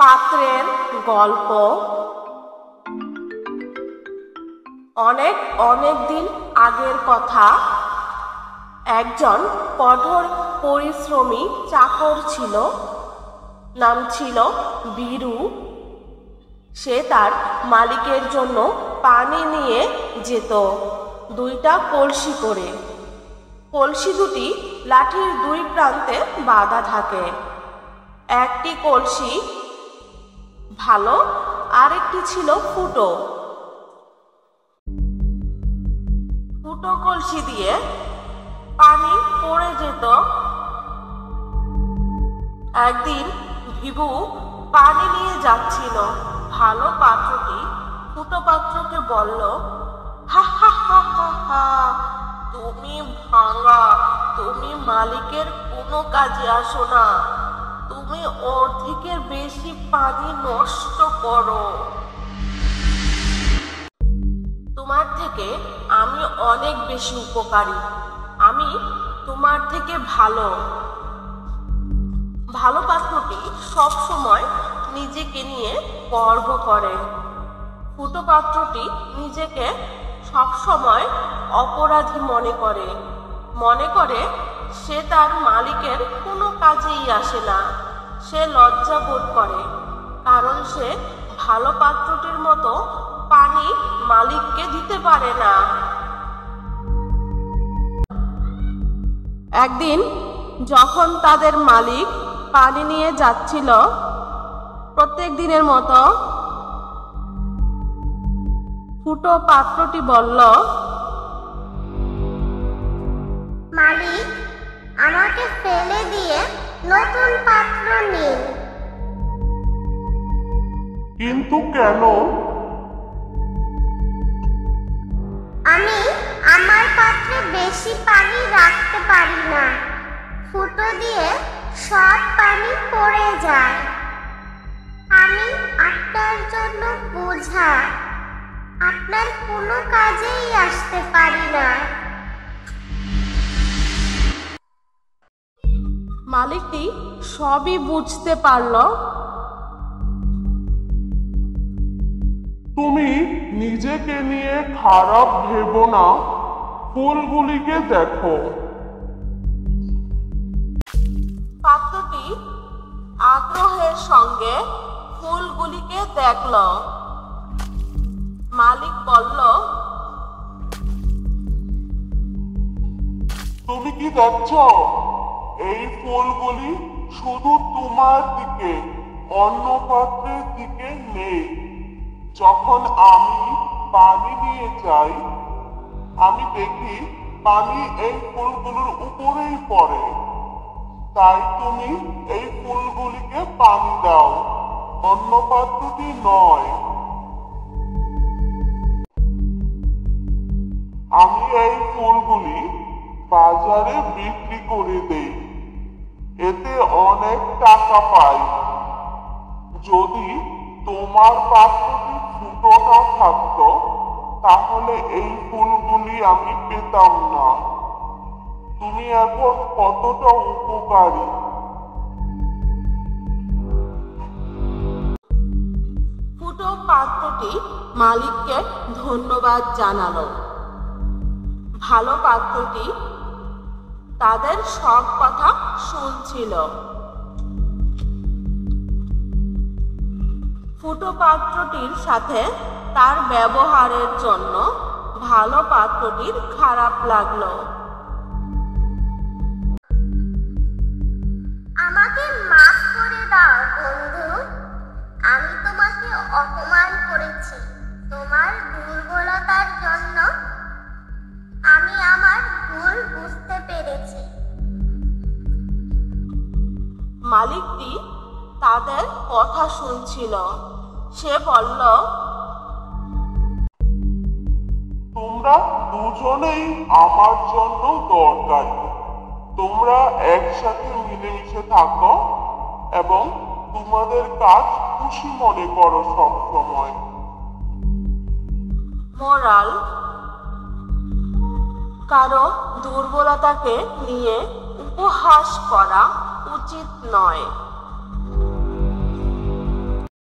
পাত্রের গল্প। অনেক অনেক দিন আগের কথা। একজন কঠোর পরিশ্রমী চাকর ছিল, নাম ছিল বীরু। সে তার মালিকের জন্য পানি নিয়ে যেত দুইটা কলসি করে। কলসি দুটি লাঠির দুই প্রান্তে বাঁধা থাকে। একটি কলসি ভালো, আরেকটি ছিল ফুটো। ফুটো কলসি দিয়ে পানি পড়ে যেত। একদিন ভিবু পানি নিয়ে যাচ্ছিল। ভালো পাত্রটি ফুটো পাত্রকে বলল, হা হা হা হা হা, তুমি ভাঙা, তুমি মালিকের কোনো কাজে আসো না, তুমি অর্ধেকের বেশি পানি নষ্ট করো। তোমার থেকে আমি অনেক বেশি উপকারী, আমি তোমার থেকে ভালো। ভালো পাত্রটি সব সময় নিজেকে নিয়ে গর্ব করে। ফুটো পাত্রটি নিজেকে সব সময় অপরাধী মনে করে সে তার মালিকের কোনো কাজেই আসে না। সে লজ্জা বোধ করে, কারণ সে ভালো পাত্রটির মতো পানি মালিককে দিতে পারে না। একদিন যখন তাদের মালিক পানি নিয়ে যাচ্ছিল, প্রত্যেক দিনের মতো ফুটো পাত্রটি বলল, মালিক, আমাকে ফেলে দিয়ে নতুন পাত্র নিন। কিন্তু কেন? আমি আমার পাত্রে বেশি পানি রাখতে পারি না, ফুটো দিয়ে সব পানি পড়ে যায়। আমি আপনার জন্য বোঝা, আপনার কোনো কাজেই আসতে পারি না। মালিকটি সবই বুঝতে পারল। তুমি নিজেকে নিয়ে খারাপ ভেবো না, ফুলগুলিকে দেখো। পাত্রটি আগ্রহের সঙ্গে ফুলগুলিকে দেখল। মালিক বলল, তুমি কি দেখছো? এই ফুলগুলি শুধু তোমার দিকে, অন্য পাত্রের দিকে নেই। যখন আমি পানি নিয়ে যাই, আমি দেখি পানি এই ফুলগুলোর উপরেই পড়ে। তাই তুমি এই ফুলগুলিকে পানি দাও, অন্য পাত্রটি নয়। আমি এই ফুলগুলি বাজারে বিক্রি করে দেই, এতে অনেক টাকা পাই। যদি তোমার পাত্রটি ফুটো না থাকতো, তাহলে এই ফুলগুলি আমি পেতাম না। তুমি এখন কতটা উপকারী। ফুটো পাত্রটি মালিককে ধন্যবাদ জানালো। ভালো পাত্রটি তাদের সব কথা শুনছিল। ফুটো পাত্রটির সাথে তার ব্যবহারের জন্য ভালো পাত্রটির খারাপ লাগলো। আমাকে মাফ করে দাও বন্ধু, আমি তোমাকে অপমান করেছি। তোমার দুর্বলতার জন্য আমি আমার ভুল বুঝতে পেরেছি। মালিকটি তাদের কথা শুনছিল। সে বলল, তোমরা দুজনেই আমার জন্য দরকারি। তোমরা একসাথে মিলেমিশে থাকো এবং তোমাদের কাজ খুশি মনে করো সব সময়। মোরাল: কারো দুর্বলতাকে নিয়ে উপহাস করা উচিত নয়।